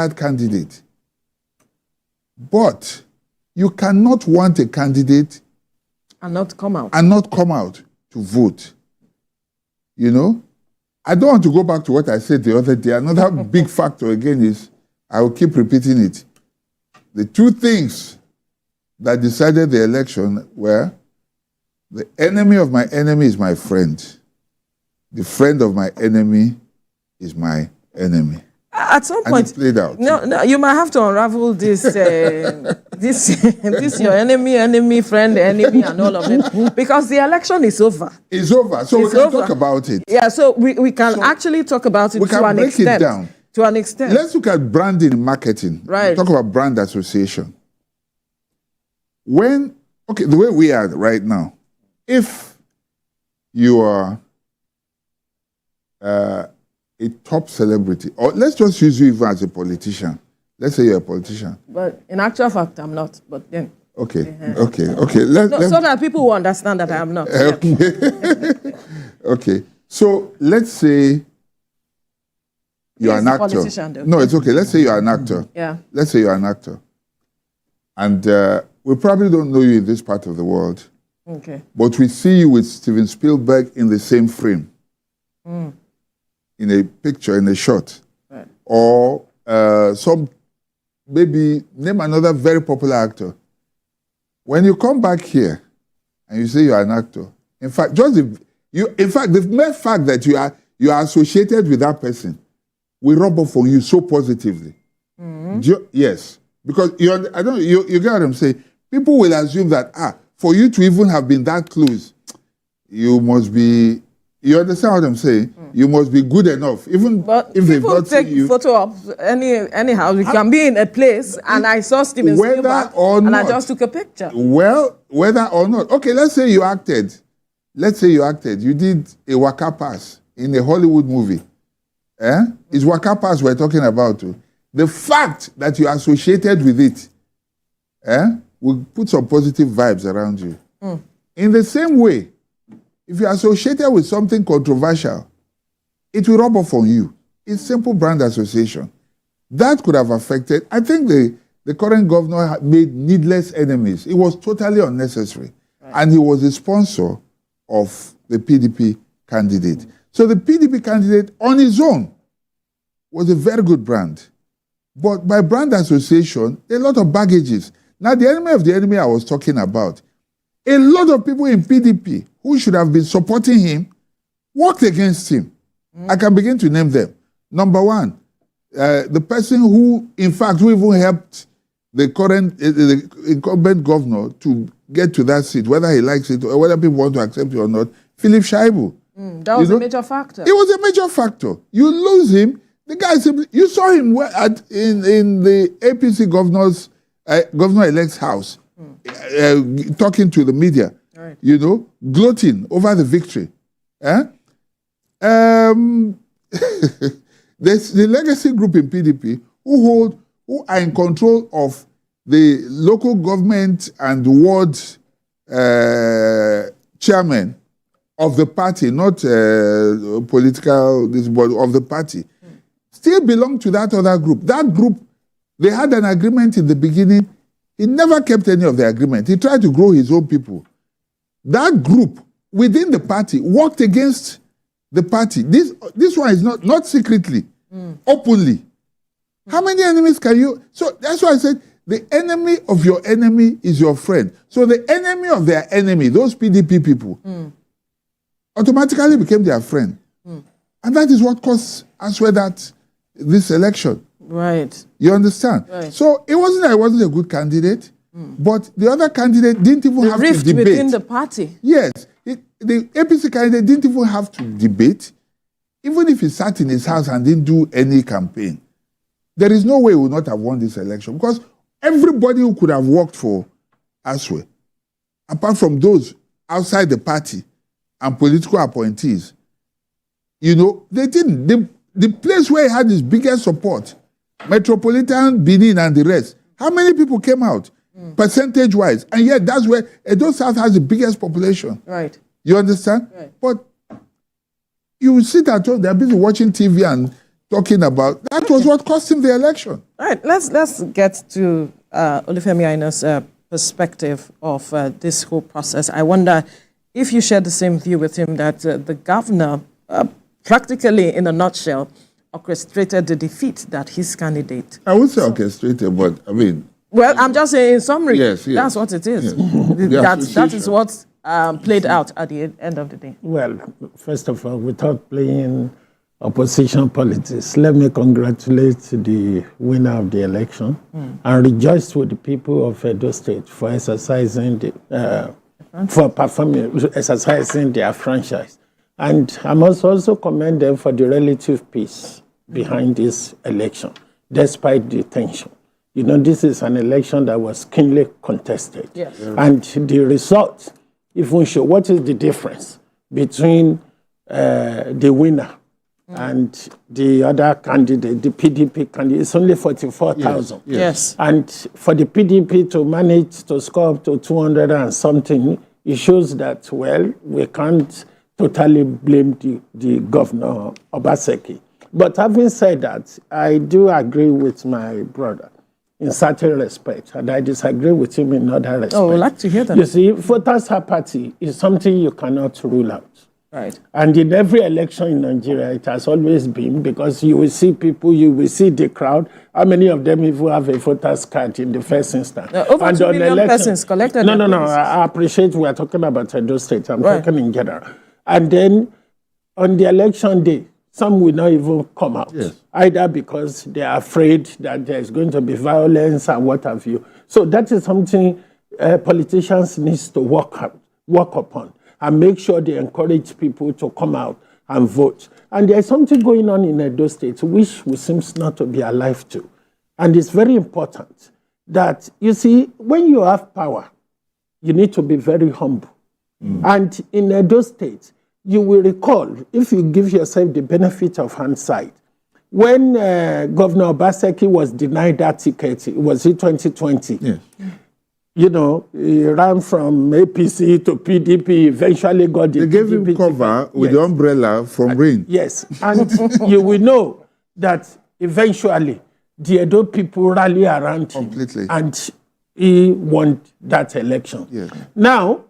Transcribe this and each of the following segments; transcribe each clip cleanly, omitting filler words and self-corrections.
candidate. But you cannot want a candidate and not come out to vote. You know? I don't want to go back to what I said the other day. Another big factor again is, I will keep repeating it. The two things that decided the election were the enemy of my enemy is my friend. The friend of my enemy is my enemy. At some point, it played out. No, you might have to unravel this, this your enemy, friend, enemy, and all of it, because the election is over. It's over, so we can talk about it. Yeah, so we can actually talk about it to an extent. We can break it down. To an extent. Let's look at branding and marketing. Right. Talk about brand association. The way we are right now, if you are a top celebrity, or let's just use you even as a politician. Let's say you're a politician. But in actual fact, I'm not. But then. Okay. So that people will understand that I am not. Okay. So let's say you're an actor. No, it's okay. Let's say you're an actor. Yeah. Let's say you're an actor. And we probably don't know you in this part of the world. Okay. But we see you with Steven Spielberg in the same frame. In a picture, in a shot. Right. Or maybe name another very popular actor. When you come back here and you say you're an actor, in fact, the mere fact that you are associated with that person will rub off on you so positively. Yes. Because you get what I'm saying? People will assume that, for you to even have been that close, you must be, you understand what I'm saying? You must be good enough. Even if they've not seen you. People take photo of anyhow. You can be in a place and I saw Steven Spielberg and I just took a picture. Well, whether or not. Okay, let's say you acted. You did a waka pass in a Hollywood movie. It's waka pass we're talking about too. The fact that you are associated with it will put some positive vibes around you. In the same way, if you are associated with something controversial, it will rub off on you. It's simple brand association. That could have affected, I think the current governor made needless enemies. It was totally unnecessary. Right. And he was the sponsor of the PDP candidate. So the PDP candidate on his own was a very good brand. But by brand association, a lot of baggages. Now, the enemy of the enemy I was talking about, a lot of people in PDP who should have been supporting him worked against him. I can begin to name them. Number one, the person who even helped the current the incumbent governor to get to that seat, whether he likes it or whether people want to accept it or not, Philip Shaibu. That was a major factor. It was a major factor. You lose him, the guy simply, you saw him in the APC governor-elect's house, talking to the media, right. Gloating over the victory. There's the legacy group in PDP who are in control of the local government and ward chairman of the party, not political, but of the party, still belong to that other group. That group, they had an agreement in the beginning. He never kept any of the agreement. He tried to grow his own people. That group within the party worked against the party. This one is not secretly, openly. How many enemies can you? So that's why I said the enemy of your enemy is your friend. So the enemy of their enemy, those PDP people, automatically became their friend. And that is what caused this election. Right. You understand? Right. So it wasn't that I wasn't a good candidate, but the other candidate didn't even have to debate. Within the party. Yes. The APC candidate didn't even have to debate, even if he sat in his house and didn't do any campaign. There is no way he would not have won this election because everybody who could have worked for Aswe, apart from those outside the party and political appointees, they didn't. The place where he had his biggest support, Metropolitan, Benin, and the rest, how many people came out, percentage-wise? And yet that's where Edo South has the biggest population. Right. You understand? Right. But you sit at home, they're busy watching TV and talking about. That was what cost him the election. All right, let's get to Olufemi Aina's perspective of this whole process. I wonder if you share the same view with him that the governor, practically in a nutshell, orchestrated the defeat that his candidate. I would say orchestrated, but I mean. Well, I'm just saying in summary. Yes. That's what it is. Yes. That is what played out at the end of the day. Well, first of all, without playing opposition politics, let me congratulate the winner of the election and rejoice with the people of Edo State for exercising exercising their franchise. And I must also commend them for the relative peace behind this election, despite the tension. You know, this is an election that was keenly contested. Yes. And the result even show what is the difference between the winner and the other candidate, the PDP candidate. It's only 44,000. Yes. And for the PDP to manage to score up to 200 and something, it shows that, well, we can't totally blame the governor, Obaseki. But having said that, I do agree with my brother in certain respect, and I disagree with him in other respects. Oh, I'd like to hear that. You see, voters' apathy is something you cannot rule out. Right. And in every election in Nigeria, it has always been, because you will see people, you will see the crowd. How many of them even have a voter's card in the first instance? Over and 2 million persons collected. No. I appreciate we are talking about Edo State. I'm talking in general. And then on the election day, some will not even come out, either because they are afraid that there is going to be violence and what have you. So that is something politicians need to work upon and make sure they encourage people to come out and vote. And there's something going on in Edo State which seems not to be alive to. And it's very important that, you see, when you have power, you need to be very humble. And in Edo State, you will recall, if you give yourself the benefit of hindsight, when Governor Obaseki was denied that ticket, was it 2020? Yes. You know, he ran from APC to PDP, eventually got the They gave him cover with the umbrella from rain. Yes, and you will know that eventually the Edo people rally around him. Completely. And he won that election. Yes. Now,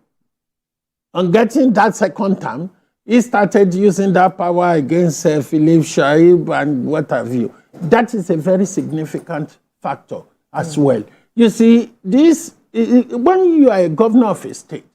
on getting that second term, he started using that power against Philip Shaib and what have you. That is a very significant factor as well. You see, this, when you are a governor of a state,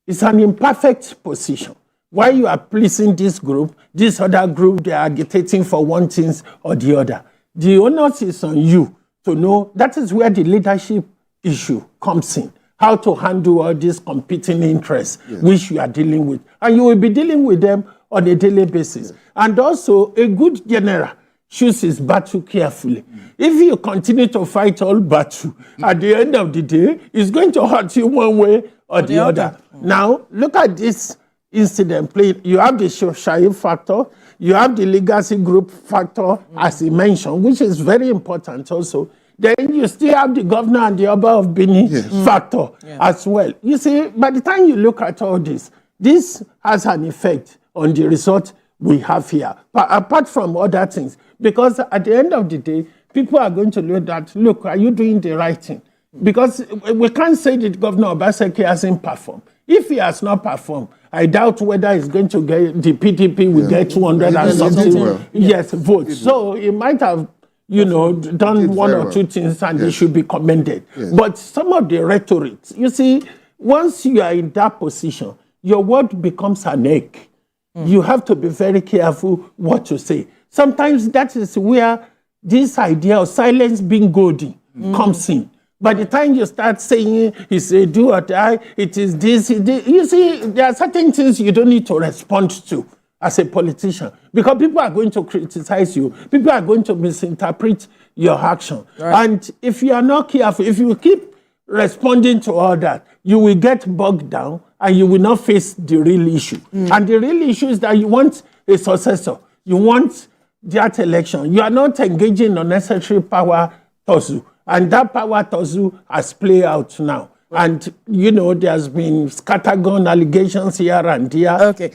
it's an imperfect position. While you are pleasing this group, this other group, they are agitating for one thing or the other. The onus is on you to know that is where the leadership issue comes in. How to handle all these competing interests which you are dealing with. And you will be dealing with them on a daily basis. And also, a good general chooses his battle carefully. If you continue to fight all battle, at the end of the day, it's going to hurt you one way or the other. Now, look at this incident played. You have the Shaib factor, you have the legacy group factor, as he mentioned, which is very important also. Then you still have the governor and the Oba of Benin factor as well. You see, by the time you look at all this, this has an effect on the result we have here. But apart from other things, because at the end of the day, people are going to look at, look, are you doing the right thing? Because we can't say that Governor Obaseki hasn't performed. If he has not performed, I doubt whether he's going to get, the PDP will get 200 and something votes. So he might have, you know, done one or two things and they should be commended. But some of the rhetoric, you see, once you are in that position, your word becomes an egg. You have to be very careful what to say. Sometimes that is where this idea of silence being golden comes in. By the time you start saying, it's a do or die, it is this, you see, there are certain things you don't need to respond to as a politician, because people are going to criticize you. People are going to misinterpret your action. And if you are not careful, if you keep responding to all that, you will get bogged down and you will not face the real issue. And the real issue is that you want a successor. You want that election. You are not engaging in unnecessary power tussle. And that power tussle has played out now. And, you know, there's been scattergun allegations here and there. Okay.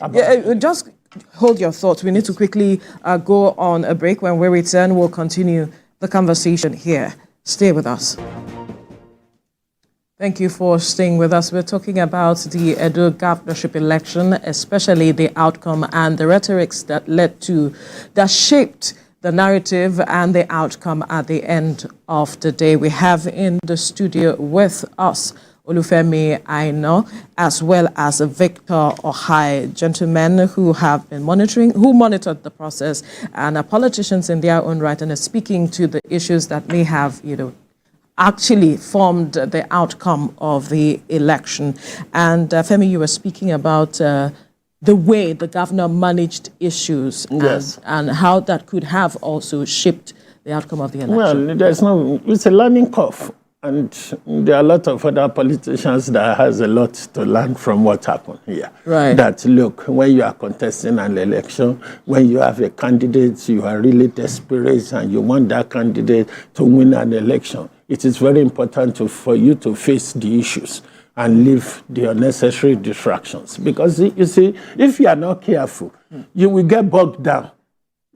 Just hold your thoughts. We need to quickly go on a break. When we return, we'll continue the conversation here. Stay with us. Thank you for staying with us. We're talking about the Edo governorship election, especially the outcome and the rhetorics that shaped the narrative and the outcome at the end of the day. We have in the studio with us Olufemi Aino, as well as Victor Ohai, gentlemen who have been monitored the process and are politicians in their own right and are speaking to the issues that may have, actually formed the outcome of the election. And Femi, you were speaking about the way the governor managed issues, yes, and how that could have also shaped the outcome of the election. Well, it's a learning curve. And there are a lot of other politicians that has a lot to learn from what happened here. Right. That, look, when you are contesting an election, when you have a candidate, you are really desperate and you want that candidate to win an election, it is very important for you to face the issues and leave the unnecessary distractions. Because, you see, if you are not careful, you will get bogged down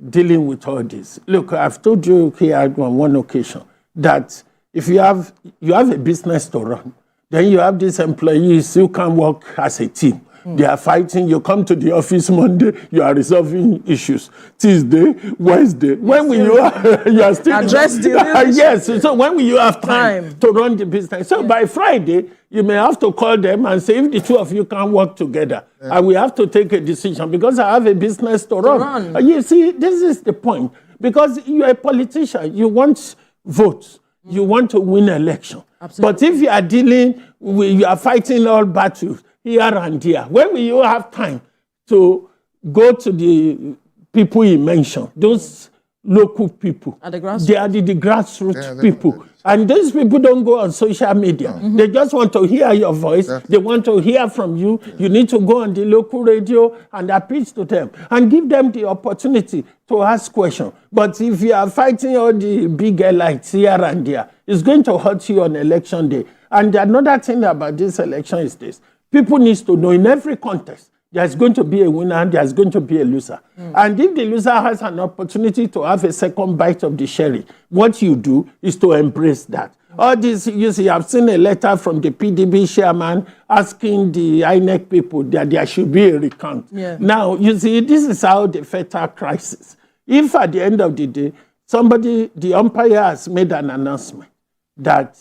dealing with all this. Look, I've told you here on one occasion that if you have a business to run, then you have these employees who can work as a team. They are fighting. You come to the office Monday, you are resolving issues. Tuesday, Wednesday, when will you are still address the yes. So when will you have time to run the business? So by Friday, you may have to call them and say, if the two of you can't work together, and we have to take a decision because I have a business to run. You see, this is the point. Because you're a politician, you want votes. You want to win an election. Absolutely. But if you are you are fighting all battles here and there, when will you have time to go to the people you mentioned, those local people? At the grassroots? They are the grassroots people. And those people don't go on social media. Mm-hmm. They just want to hear your voice. They want to hear from you. You need to go on the local radio and appeal to them and give them the opportunity to ask questions. But if you are fighting all the big lights here and there, it's going to hurt you on election day. And another thing about this election is this. People need to know in every contest, there's going to be a winner and there's going to be a loser. And if the loser has an opportunity to have a second bite of the cherry, what you do is to embrace that. All this, you see, I've seen a letter from the PDB chairman asking the INEC people that there should be a recount. Yeah. Now, you see, this is how the fatal crisis. If at the end of the day, the umpire has made an announcement that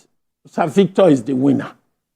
Sir Victor is the winner,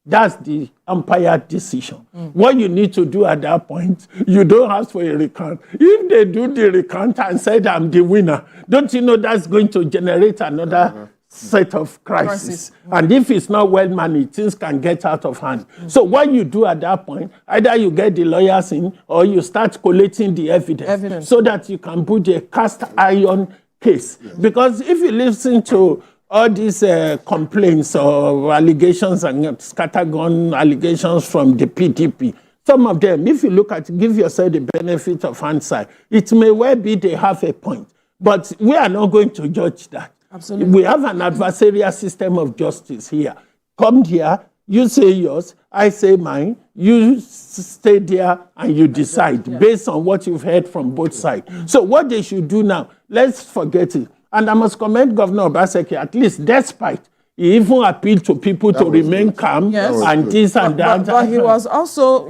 that's the umpire decision. What you need to do at that point, you don't ask for a recount. If they do the recount and said, I'm the winner, don't you know that's going to generate another set of crisis? And if it's not well managed, things can get out of hand. So what you do at that point, either you get the lawyers in or you start collating the evidence. So that you can put a cast iron case. Because if you listen to all these complaints or allegations and scattergun allegations from the PDP, some of them, if you look at it, give yourself the benefit of hindsight, it may well be they have a point. But we are not going to judge that. Absolutely. We have an adversarial system of justice here. Come here, you say yours, I say mine, you stay there and you decide based on what you've heard from both sides. So what they should do now, let's forget it. And I must commend Governor Obaseki, at least despite he even appealed to people to remain calm and this and that. But he was also,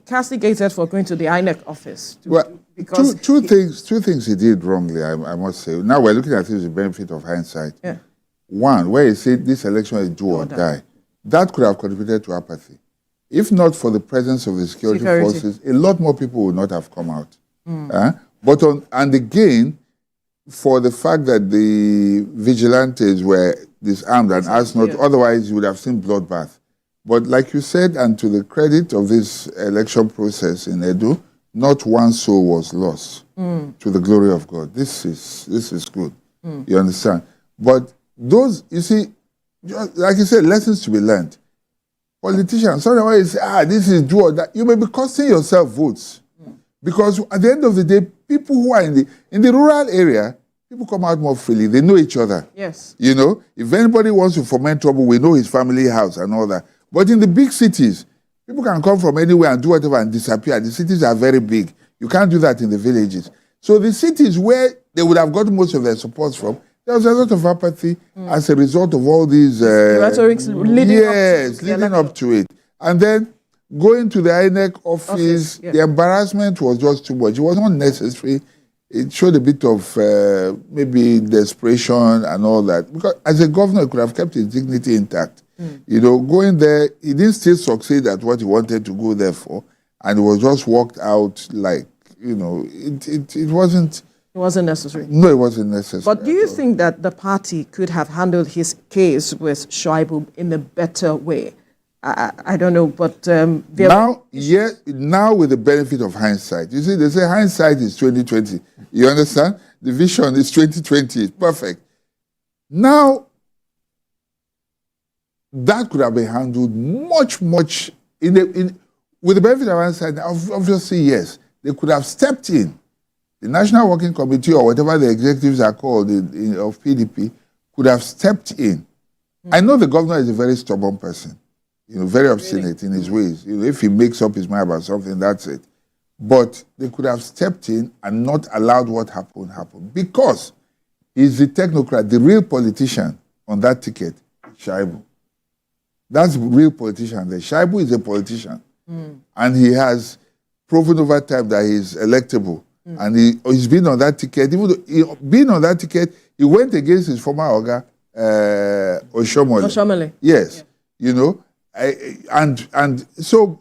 castigated for going to the INEC office. Because two things he did wrongly, I must say. Now we're looking at it with the benefit of hindsight. Yeah. One, where he said this election is do or die. That could have contributed to apathy. If not for the presence of the security forces, a lot more people would not have come out. And again, for the fact that the vigilantes were disarmed and asked not, otherwise you would have seen bloodbath. But like you said, and to the credit of this election process in Edo, not one soul was lost, to the glory of God. This is good. You understand? But those, you see, just like you said, lessons to be learned. Politicians, otherwise say, this is do or that. You may be costing yourself votes. Because at the end of the day, people who are in the rural area, people come out more freely. They know each other. Yes. If anybody wants to foment trouble, we know his family house and all that. But in the big cities, people can come from anywhere and do whatever and disappear. The cities are very big. You can't do that in the villages. So the cities where they would have got most of their support from, there was a lot of apathy as a result of all these... rhetorics leading up to it. And then going to the INEC office, the embarrassment was just too much. It was not necessary. It showed a bit of maybe desperation and all that. Because as a governor, he could have kept his dignity intact. You know, going there, he didn't still succeed at what he wanted to go there for. And it was just walked out like, you know, it wasn't... It wasn't necessary. No, it wasn't necessary. But do you think that the party could have handled his case with Shuaibu in a better way? I don't know, but... now with the benefit of hindsight. You see, they say hindsight is 2020. You understand? The vision is 2020. It's perfect. Now, that could have been handled much, with the benefit of hindsight. Obviously, yes. They could have stepped in. The National Working Committee, or whatever the executives are called of PDP, could have stepped in. I know the governor is a very stubborn person, you know, very obstinate in his ways. You know, if he makes up his mind about something, that's it. But they could have stepped in and not allowed what happened happen. Because he's the technocrat, the real politician on that ticket, Shuaibu. That's the real politician there. Shuaibu is a politician. And he has proven over time that he's electable. And he's been on that ticket. Even though being on that ticket, he went against his former Oga, Oshomole. Yes. You know, and so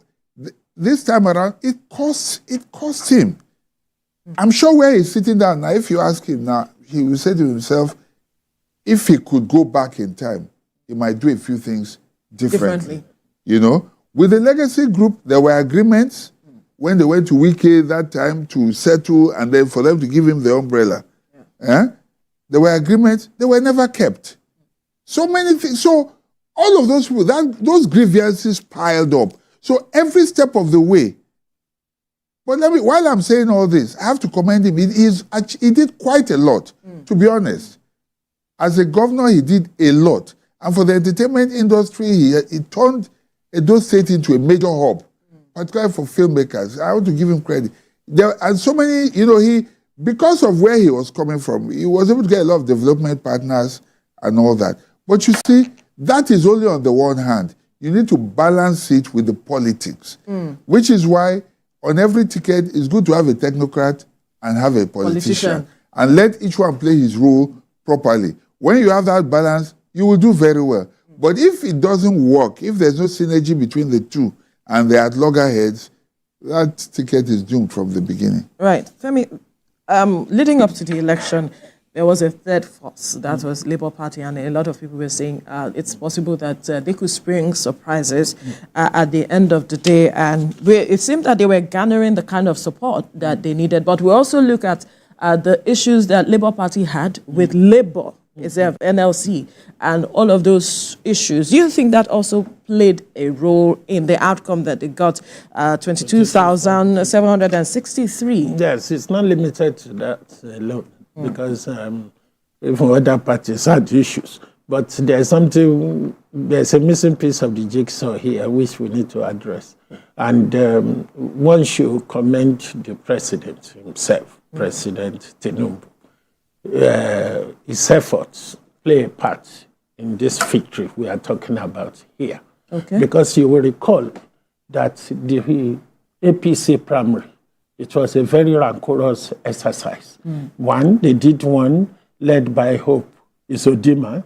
this time around, it cost him. I'm sure where he's sitting down now, if you ask him now, he will say to himself, if he could go back in time, he might do a few things differently. You know, with the legacy group, there were agreements when they went to Wike that time to settle and then for them to give him the umbrella. There were agreements, they were never kept. So many things. So all of those people, those grievances piled up. So every step of the way. But while I'm saying all this, I have to commend him. He did quite a lot, to be honest. As a governor, he did a lot. And for the entertainment industry, he turned Edo State into a major hub, particularly for filmmakers. I want to give him credit. And so many, you know, because of where he was coming from, he was able to get a lot of development partners and all that. But you see, that is only on the one hand. You need to balance it with the politics, which is why on every ticket, it's good to have a technocrat and have a politician. And let each one play his role properly. When you have that balance, you will do very well. But if it doesn't work, if there's no synergy between the two and they are at loggerheads, that ticket is doomed from the beginning. Right. Femi, leading up to the election, there was a third force, that was Labour Party, and a lot of people were saying it's possible that they could spring surprises at the end of the day. And it seemed that they were garnering the kind of support that they needed. But we also look at the issues that Labour Party had with Labour, itself, NLC, and all of those issues. Do you think that also played a role in the outcome that they got 22,763? Yes, it's not limited to that alone, because even other parties had issues. But there's a missing piece of the jigsaw here which we need to address. And one should commend the president himself, President Tinubu. His efforts play a part in this victory we are talking about here. Okay. Because you will recall that the APC primary, it was a very rancorous exercise. One, they did one led by Hope Isodima.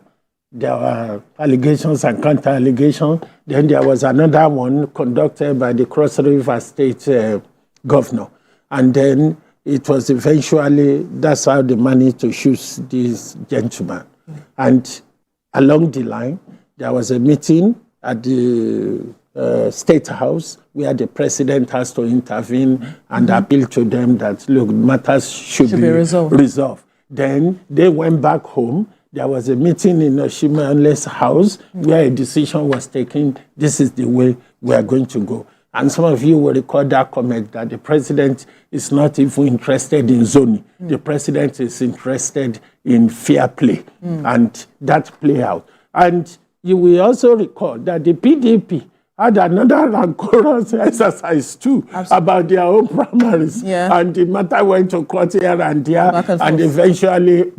There were allegations and counter-allegations. Then there was another one conducted by the Cross River State governor. And then it was eventually, that's how they managed to choose this gentleman. And along the line, there was a meeting at the State House where the president has to intervene and appeal to them that, look, matters should be resolved. Then they went back home. There was a meeting in Oshimanle's house where a decision was taken. This is the way we are going to go. And some of you will recall that comment that the president is not even interested in zoning. The president is interested in fair play. And that play out. And you will also recall that the PDP had another rancorous exercise too about their own primaries. Yeah. And the matter went to court here and there. Back and And forth. eventually,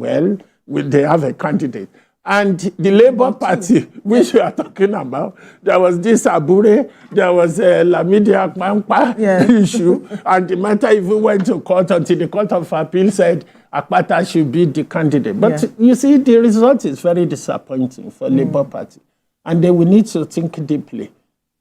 they have a candidate. And the Labour Party, which we are talking about, there was this Abure, there was a Lamidia Kwampa issue, and the matter even went to court until the Court of Appeal said Akpata should be the candidate. But you see, the result is very disappointing for Labour Party. And they will need to think deeply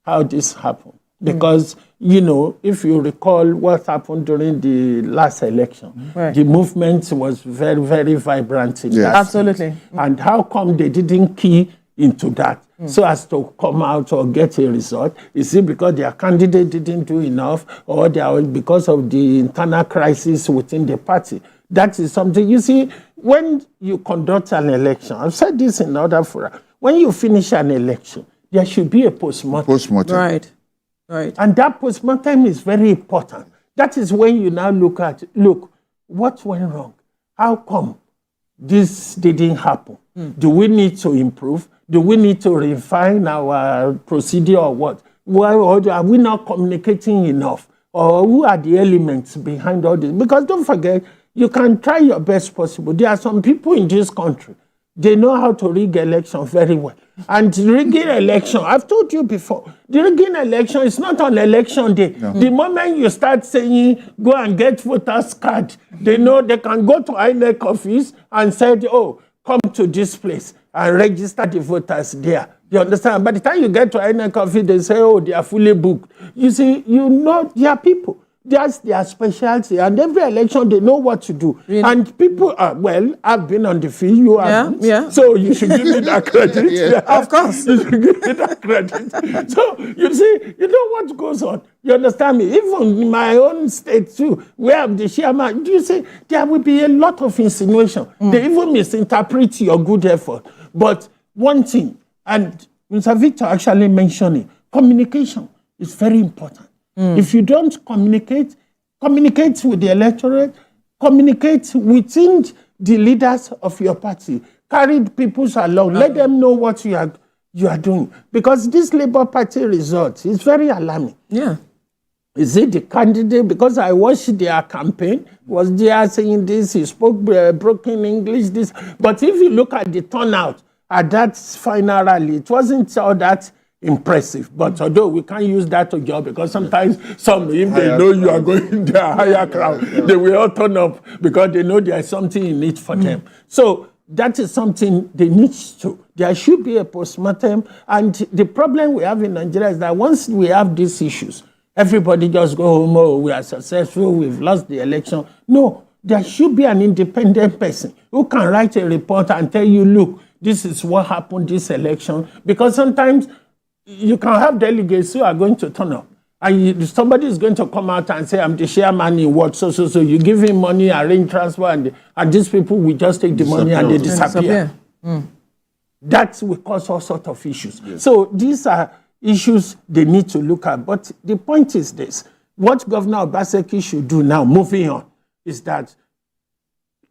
how this happened. Because, if you recall what happened during the last election, the movement was very, very vibrant in that Absolutely. state. And how come they didn't key into that so as to come out or get a result? Is it because their candidate didn't do enough, or because of the internal crisis within the party? That is something, you see, when you conduct an election, I've said this in other fora, when you finish an election, there should be a postmortem. Right. And that postmortem is very important. That is when you now look, what went wrong? How come this didn't happen? Do we need to improve? Do we need to refine our procedure or what? Or are we not communicating enough? Or who are the elements behind all this? Because don't forget, you can try your best possible. There are some people in this country, they know how to rig election very well. And rigging election, I've told you before, the rigging election is not on election day. No. The moment you start saying, go and get voters card, they know they can go to INEC office and say, come to this place and register the voters there. You understand? By the time you get to INEC office, they say, they are fully booked. You see, they are people. That's their specialty. And every election, they know what to do. Really? And people I've been on the field, you haven't. Yeah. So you should give me that credit. Of course. You should give me that credit. So, you see, you know what goes on. You understand me? Even in my own state, too, where I'm the chairman, you see, there will be a lot of insinuation. They even misinterpret your good effort. But one thing, and Mr. Victor actually mentioned it, communication is very important. If you don't communicate with the electorate, communicate within the leaders of your party, carry people along, let them know what you are doing. Because this Labour Party result is very alarming. Yeah. Is it the candidate? Because I watched their campaign, was there saying this, he spoke broken English, this. But if you look at the turnout at that final rally, it wasn't all that impressive. But although we can't use that to judge, because sometimes if they know you are going to a higher crowd, they will all turn up because they know there is something in it for them. So that is something they need to. There should be a postmortem. And the problem we have in Nigeria is that once we have these issues, everybody just go home, we are successful, we've lost the election. No, there should be an independent person who can write a report and tell you, look, this is what happened this election. Because sometimes you can have delegates who are going to turn up. And somebody is going to come out and say, I'm the chairman in what, so. You give him money, arrange transfer, and these people will just take the money and they disappear. That will cause all sorts of issues. Yes. So these are issues they need to look at. But the point is this. What Governor Obaseki should do now, moving on, is that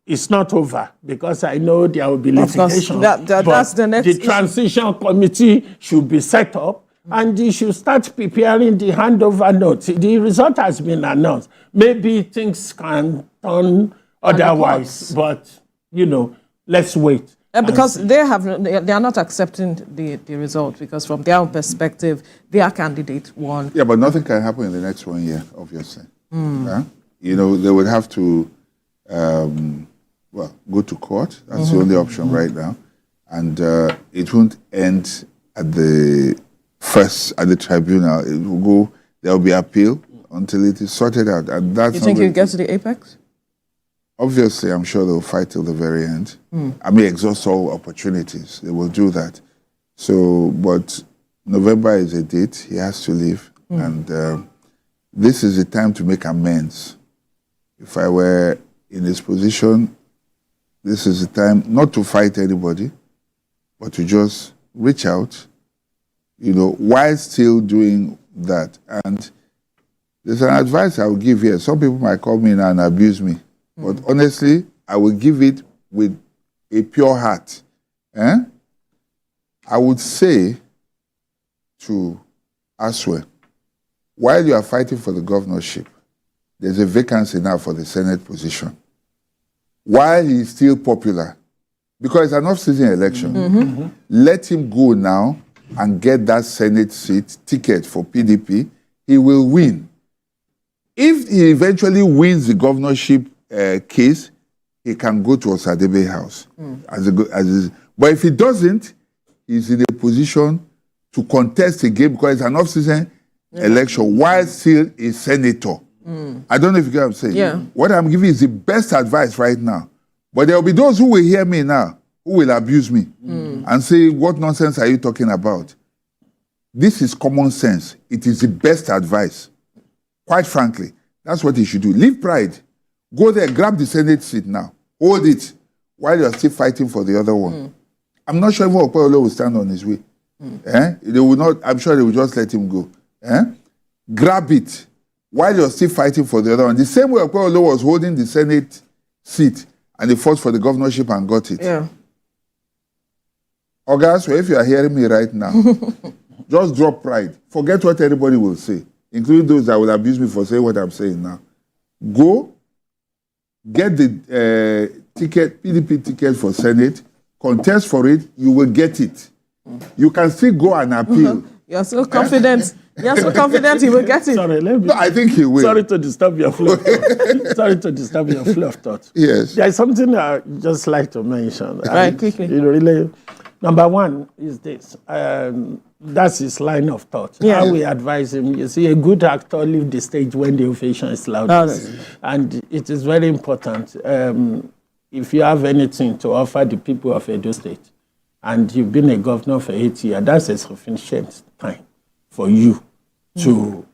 it's not over, because I know there will be litigation. That's the next issue. The transition committee should be set up, and they should start preparing the handover notes. The result has been announced. Maybe things can turn otherwise, but, let's wait. Because they are not accepting the result, because from their own perspective, their candidate won. Yeah, but nothing can happen in the next 1 year, obviously. They would have to go to court. That's the only option right now. And it won't end at the tribunal. It will go, there will be appeal until it is sorted out. And that's you think you get to the apex? Obviously, I'm sure they'll fight till the very end. Exhaust all opportunities. They will do that. So, but November is a date. He has to leave. And this is the time to make amends. If I were in his position, this is the time not to fight anybody, but to just reach out, while still doing that. And there's an advice I will give here. Some people might call me now and abuse me. But honestly, I will give it with a pure heart. I would say to Aswe, while you are fighting for the governorship, there's a vacancy now for the Senate position. While he is still popular, because it's an off-season election, let him go now and get that Senate seat ticket for PDP. He will win. If he eventually wins the governorship case, he can go to Osadebe House. But if he doesn't, he's in a position to contest again because it's an off-season election while still a senator. I don't know if you get what I'm saying. Yeah. What I'm giving is the best advice right now. But there will be those who will hear me now, who will abuse me and say, what nonsense are you talking about? This is common sense. It is the best advice. Quite frankly, that's what he should do. Leave pride. Go there, grab the Senate seat now. Hold it while you're still fighting for the other one. I'm not sure if Okpebholo will stand on his way. They will not. I'm sure they will just let him go. Grab it while you're still fighting for the other one. The same way Okpebholo was holding the Senate seat and he fought for the governorship and got it. Yeah. August, if you are hearing me right now, just drop pride. Forget what anybody will say, including those that will abuse me for saying what I'm saying now. Go, get the ticket, PDP ticket for Senate, contest for it, you will get it. You can still go and appeal. You're so confident. You're so confident he will get it. Sorry, let me. No, I think he will. Sorry to disturb your flow of thought. Sorry to disturb your flow of thought. Yes. There is something I just like to mention. Right, quickly. Really, number one is this. That's his line of thought. Yeah. How we advise him. You see, a good actor leave the stage when the ovation is loudest. And it is very important. If you have anything to offer the people of Edo State, and you've been a governor for 8 years, that's a sufficient time for you to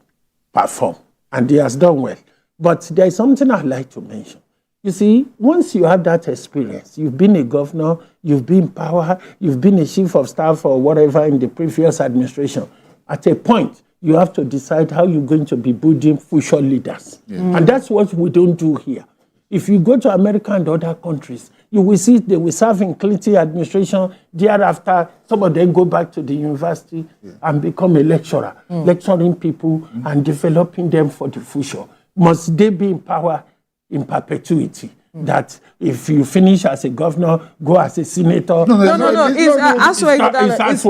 perform. And he has done well. But there's something I'd like to mention. You see, once you have that experience, you've been a governor, you've been in power, you've been a chief of staff or whatever in the previous administration, at a point, you have to decide how you're going to be building future leaders. And that's what we don't do here. If you go to America and other countries, you will see they will serve in Clinton administration. Thereafter, some of them go back to the university and become a lecturer, lecturing people and developing them for the future. Must they be in power in perpetuity? That if you finish as a governor, go as a senator. No. It's That's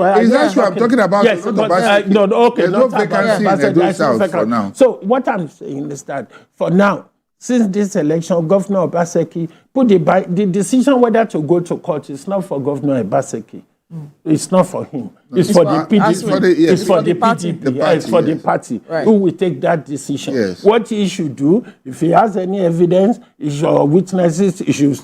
what I'm talking about. Yes, but, There's no vacancy in Edo South for now. So what I'm saying is that for now, since this election, Governor Obaseki put the decision whether to go to court is not for Governor Obaseki. It's not for him. It's for the PDP. It's for the party. PDP. It's for the party who will take that decision. Yes. What he should do, if he has any evidence, or witnesses, he should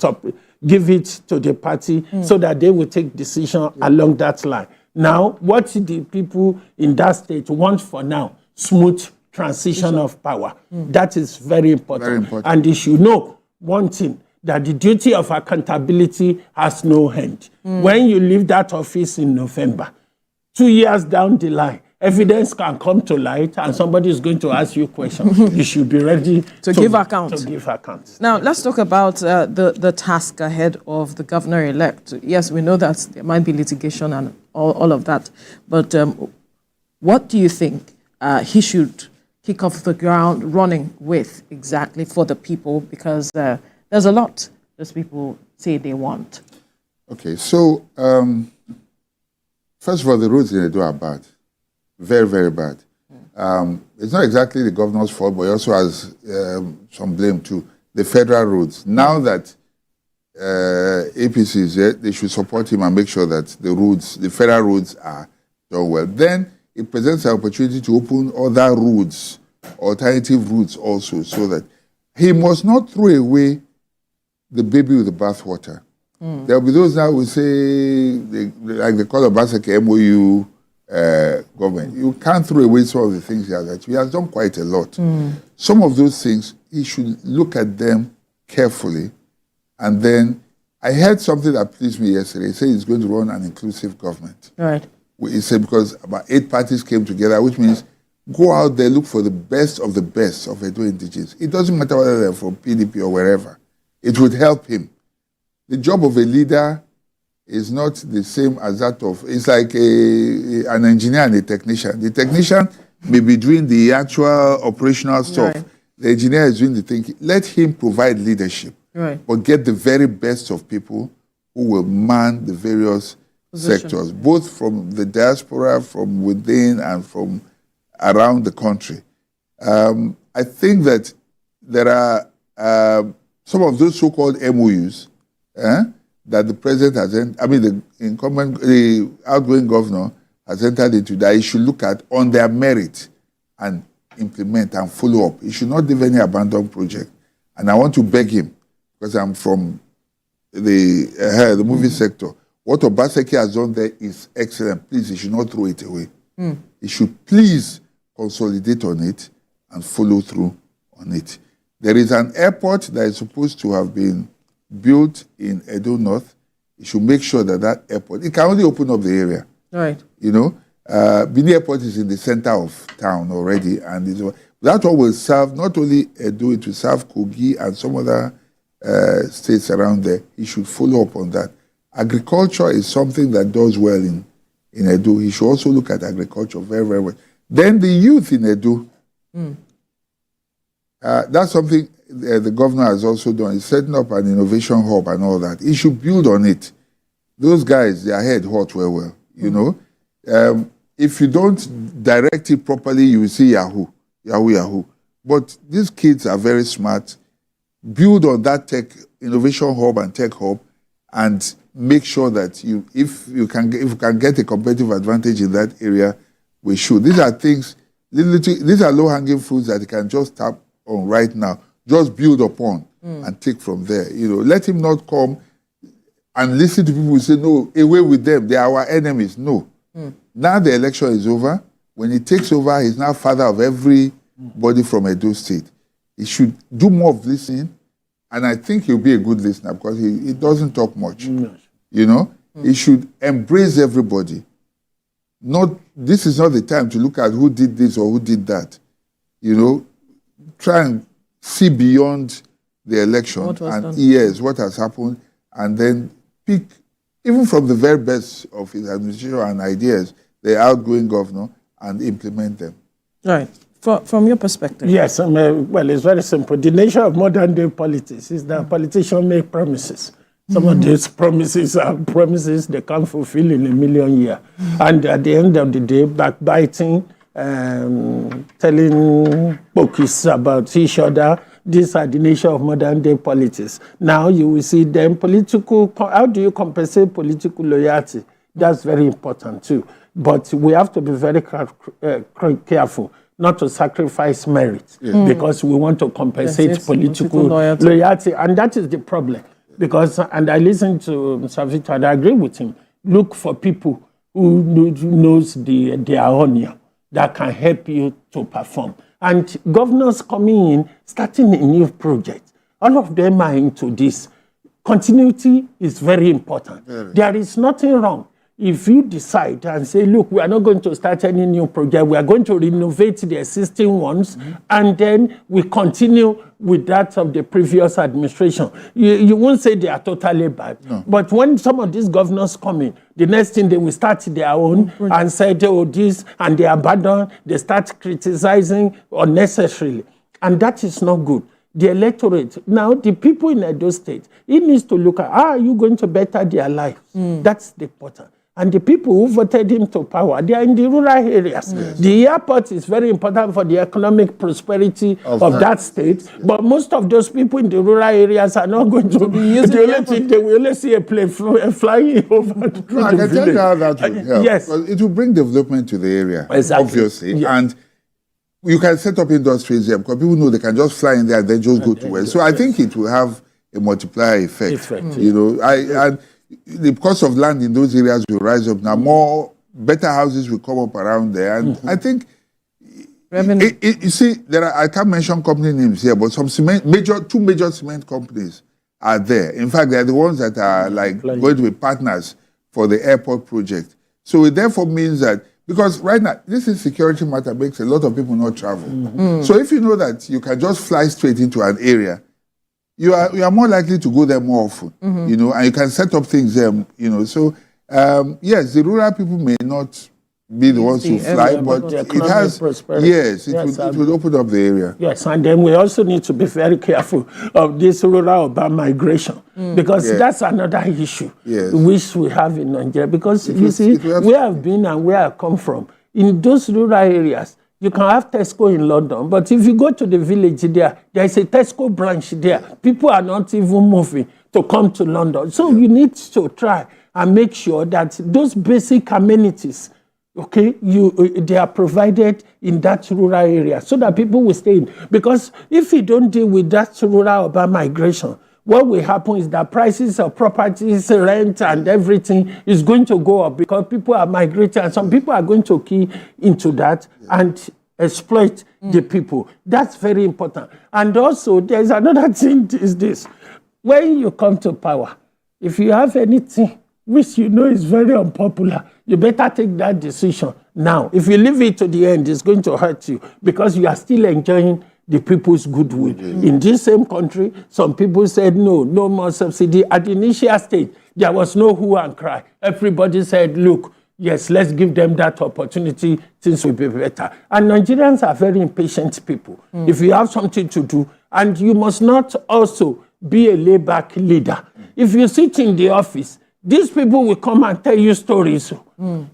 give it to the party so that they will take decision along that line. Now, what the people in that state want for now, smooth transition of power. That is very important. Very important. And they should know one thing, that the duty of accountability has no end. When you leave that office in November, 2 years down the line, evidence can come to light and somebody is going to ask you questions. You should be ready to give account. To give account. Now, let's talk about the task ahead of the governor-elect. Yes, we know that there might be litigation and all of that. But what do you think he should kick off the ground running with exactly for the people? Because there's a lot those people say they want. Okay, so first of all, the roads in Edo are bad. Very, very bad. It's not exactly the governor's fault, but he also has some blame too. The federal roads. Now that APC is there, they should support him and make sure that the federal roads are done well. Then it presents an opportunity to open other routes, alternative routes also, so that he must not throw away the baby with the bathwater. There will be those now who say, like they call Obaseki MOU government. You can't throw away some of the things he has done. He has done quite a lot. Some of those things, he should look at them carefully. And then I heard something that pleased me yesterday. He said he's going to run an inclusive government. Right. He said because about 8 parties came together, which means go out there, look for the best of Edo indigenes. It doesn't matter whether they're from PDP or wherever. It would help him. The job of a leader is not the same as that of, it's like an engineer and a technician. The technician may be doing the actual operational stuff. Right. The engineer is doing the thinking. Let him provide leadership, but get the very best of people who will man the various sectors, both from the diaspora, from within, and from around the country. I think that there are some of those so-called MOUs that the president has, the outgoing governor has entered into, that he should look at on their merit and implement and follow up. He should not leave any abandoned project. And I want to beg him, because I'm from the movie sector. What Obaseki has done there is excellent. Please, he should not throw it away. He should please consolidate on it and follow through on it. There is an airport that is supposed to have been built in Edo North. He should make sure that that airport, it can only open up the area. Right. You know, Benin Airport is in the center of town already, and that one will serve not only Edo, it will serve Kogi and some other states around there. He should follow up on that. Agriculture is something that does well in Edo. He should also look at agriculture very, very well. Then the youth in Edo, that's something the governor has also done. He's setting up an innovation hub and all that. He should build on it. Those guys, their head hot well, you know. If you don't direct it properly, you will see Yahoo. But these kids are very smart. Build on that tech innovation hub and tech hub, and make sure that if you can get a competitive advantage in that area, we should. These are things, these are low-hanging fruits that you can just tap on right now. Just build upon and take from there. You know, let him not come and listen to people who say, no, away with them, they are our enemies. No. Now the election is over. When he takes over, he's now father of everybody from Edo State. He should do more of listening, and I think he'll be a good listener, because he doesn't talk much. You know, he should embrace everybody. This is not the time to look at who did this or who did that. You know, try and see beyond the election what has happened, and then pick, even from the very best of his administration and ideas, the outgoing governor, and implement them. Right. From your perspective. Yes, well, it's very simple. The nature of modern day politics is that politicians make promises. Some of these promises are promises they can't fulfill in a million years. And at the end of the day, backbiting, telling pokes about each other, these are the nature of modern day politics. Now you will see them how do you compensate political loyalty? That's very important too. But we have to be very careful not to sacrifice merit, because we want to compensate political loyalty. And that is the problem. Because, and I listen to Mr. Victor and I agree with him, look for people who knows their onion that can help you to perform. And governors coming in, starting a new project, all of them are into this. Continuity is very important. There is nothing wrong if you decide and say, look, we are not going to start any new project, we are going to renovate the existing ones, and then we continue with that of the previous administration. You won't say they are totally bad. No. But when some of these governors come in, the next thing they will start their own and say, oh, this, and they abandon, they start criticizing unnecessarily. And that is not good. The electorate, now the people in Edo State, it needs to look at, how are you going to better their lives? That's the important. And the people who voted him to power, they are in the rural areas. Yes. The airport is very important for the economic prosperity of that state. But most of those people in the rural areas are not going to be using they will only see a plane flying over I can tell you how that will help. Yes. Well, it will bring development to the area, obviously. Yes. And you can set up industries there, because people know they can just fly in there and then just go to work. So I think it will have a multiplier effect. You know, the cost of land in those areas will rise up. Now better houses will come up around there. And I think, you see, I can't mention company names here, but some two major cement companies are there. In fact, they're the ones that are going to be partners for the airport project. So it therefore means that, because right now, this is security matter, makes a lot of people not travel. So if you know that you can just fly straight into an area, you are more likely to go there more often, you know, and you can set up things there, you know. So, yes, the rural people may not be the ones who fly, but it has, yes, it will open up the area. Yes, and then we also need to be very careful of this rural-urban migration, because that's another issue which we have in Nigeria. Because you see, where I've been and where I come from, in those rural areas, you can have Tesco in London, but if you go to the village there is a Tesco branch there. People are not even moving to come to London. So you need to try and make sure that those basic amenities, okay, they are provided in that rural area so that people will stay in. Because if you don't deal with that rural urban migration, what will happen is that prices of properties, rent, and everything is going to go up because people are migrating, and some people are going to key into that and exploit the people. That's very important. And also, there's another thing is this. When you come to power, if you have anything which you know is very unpopular, you better take that decision now. If you leave it to the end, it's going to hurt you because you are still enjoying the people's goodwill. In this same country, some people said no more subsidy. At the initial stage, there was no hue and cry. Everybody said, look, yes, let's give them that opportunity, things will be better. And Nigerians are very impatient people. If you have something to do, and you must not also be a laid-back leader. If you sit in the office, these people will come and tell you stories.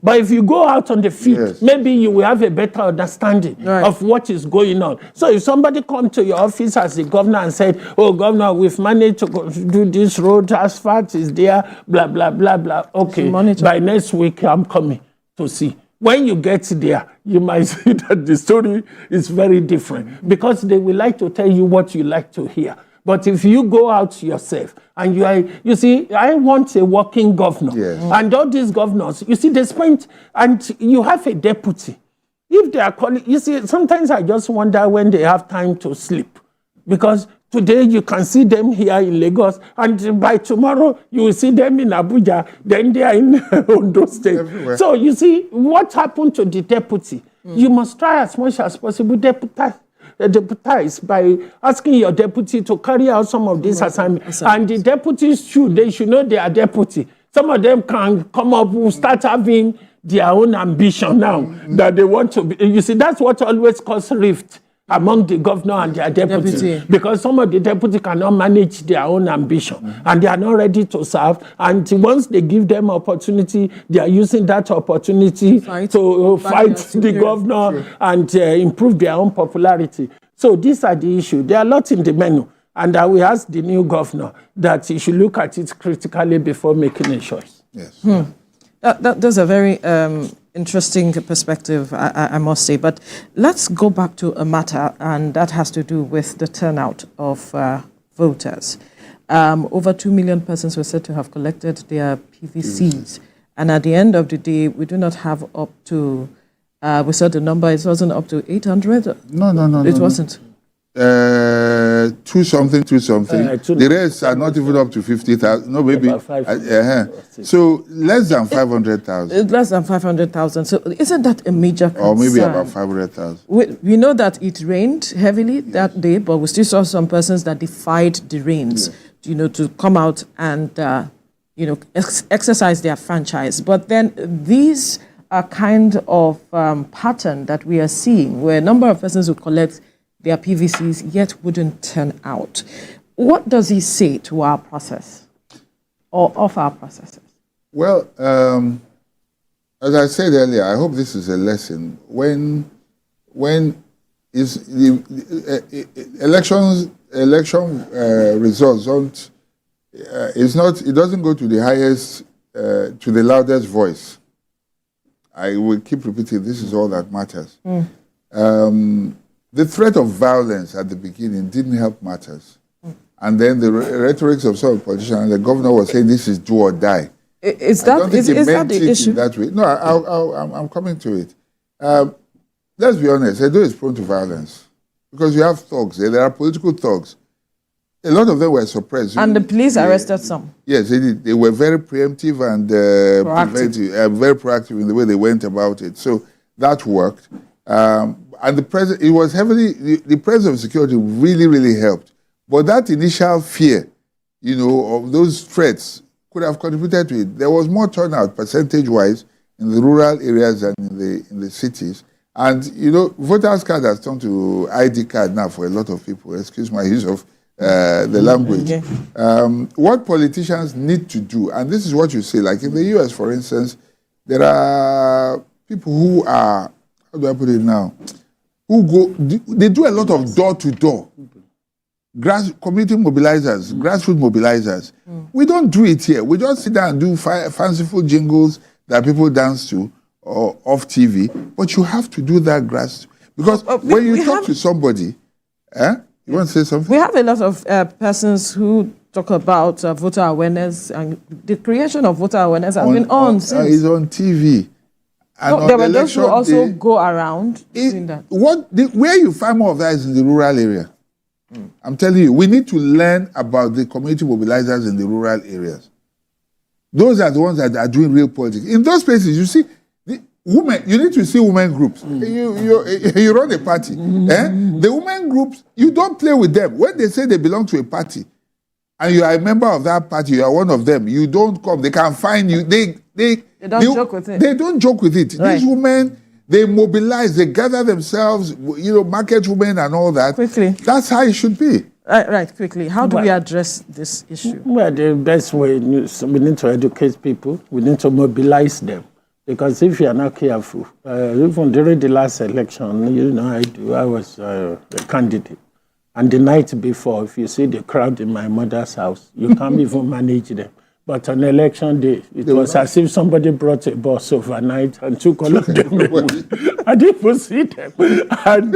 But if you go out on the field, maybe you will have a better understanding of what is going on. So if somebody comes to your office as the governor and said, oh, governor, we've managed to do this road, asphalt is there, blah, blah, blah, blah. Okay, by next week, I'm coming to see. When you get there, you might see that the story is very different because they will like to tell you what you like to hear. But if you go out yourself and you see, I want a working governor. And all these governors, you see, they spend, and you have a deputy. If they are calling, you see, sometimes I just wonder when they have time to sleep. Because today you can see them here in Lagos, and by tomorrow you will see them in Abuja, then they are in Edo State. Everywhere. So you see, what happened to the deputy? You must try as much as possible deputize by asking your deputy to carry out some of these assignments. And the deputies they should know they are deputy. Some of them can come up, will start having their own ambition now that they want to be. You see, that's what always causes rift among the governor and their deputy. Because some of the deputy cannot manage their own ambition and they are not ready to serve. And once they give them opportunity, they are using that opportunity to fight the governor and improve their own popularity. So these are the issues. There are lots in the menu. And I will ask the new governor that he should look at it critically before making a choice. Yes. That's a very interesting perspective, I must say. But let's go back to a matter, and that has to do with the turnout of voters. Over 2 million persons were said to have collected their PVCs. And at the end of the day, we do not have up to, we saw the number, it wasn't up to 800? No. It wasn't. 2-something. The rest are not even up to 50,000. No, maybe. So less than 500,000. Less than 500,000. So isn't that a major concern? Or maybe about 500,000. We know that it rained heavily that day, but we still saw some persons that defied the rains, to come out and, exercise their franchise. But then these are kind of pattern that we are seeing where a number of persons who collect their PVCs yet wouldn't turn out. What does he say to our process or of our processes? Well, as I said earlier, I hope this is a lesson. When is the election results don't, it doesn't go to the highest, to the loudest voice. I will keep repeating, this is all that matters. The threat of violence at the beginning didn't help matters. And then the rhetoric of some politicians, the governor was saying this is do or die. Is that the issue? That way. No, I'm coming to it. Let's be honest, Edo is prone to violence because you have thugs. There are political thugs. A lot of them were suppressed. And the police arrested some. Yes, they did. They were very preemptive and preventive, very proactive in the way they went about it. So that worked. And the president, it was heavily, the presence of security really, really helped. But that initial fear, of those threats could have contributed to it. There was more turnout percentage-wise in the rural areas than in the cities. And, voters' card has turned to ID card now for a lot of people. Excuse my use of the language. Okay. What politicians need to do, and this is what you say, like in the US, for instance, there are people who are, how do I put it now, they do a lot of door-to-door. Community mobilizers, grassroots mobilizers. We don't do it here. We just sit down and do fanciful jingles that people dance to or off TV. But you have to do that because when you talk to somebody, you want to say something? We have a lot of persons who talk about voter awareness, and the creation of voter awareness has been on since. It's on TV. And there were those who also go around doing that. Where you find more of that is in the rural area. I'm telling you, we need to learn about the community mobilizers in the rural areas. Those are the ones that are doing real politics. In those places, you see, women, you need to see women groups. You run a party. The women groups, you don't play with them. When they say they belong to a party, and you are a member of that party, you are one of them, you don't come, they can find you. They don't joke with it. They don't joke with it. Right. These women, they mobilize, they gather themselves, market women and all that. Quickly. That's how it should be. Right, quickly. How do we address this issue? Well, the best way, we need to educate people. We need to mobilize them. Because if you are not careful, even during the last election, I was a candidate. And the night before, if you see the crowd in my mother's house, you can't even manage them. But on election day, it was as if somebody brought a bus overnight and took all of them away. I didn't see them. And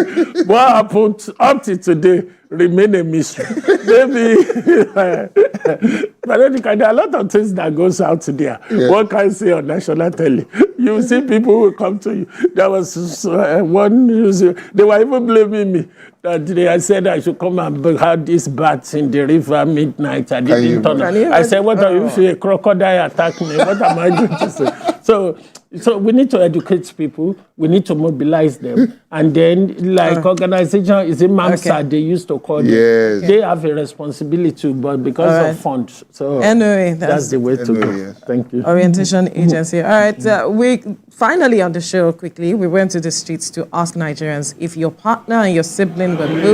what happened up to today remain a mystery. Maybe, but then there are a lot of things that goes out there. Yeah. What can I say on national tele? You see people who come to you. There was one, they were even blaming me that they said I should come and have these bats in the river midnight. I didn't turn up. I said, what are you, if a crocodile attack me? What am I going to say? So we need to educate people. We need to mobilize them. And then, like organization, is it MAMSA they used to call them? They have a responsibility, but because of funds. So anyway, that's the way to go. Yes. Thank you. Orientation Agency. All right. We finally on the show, quickly, we went to the streets to ask Nigerians if your partner and your sibling were moved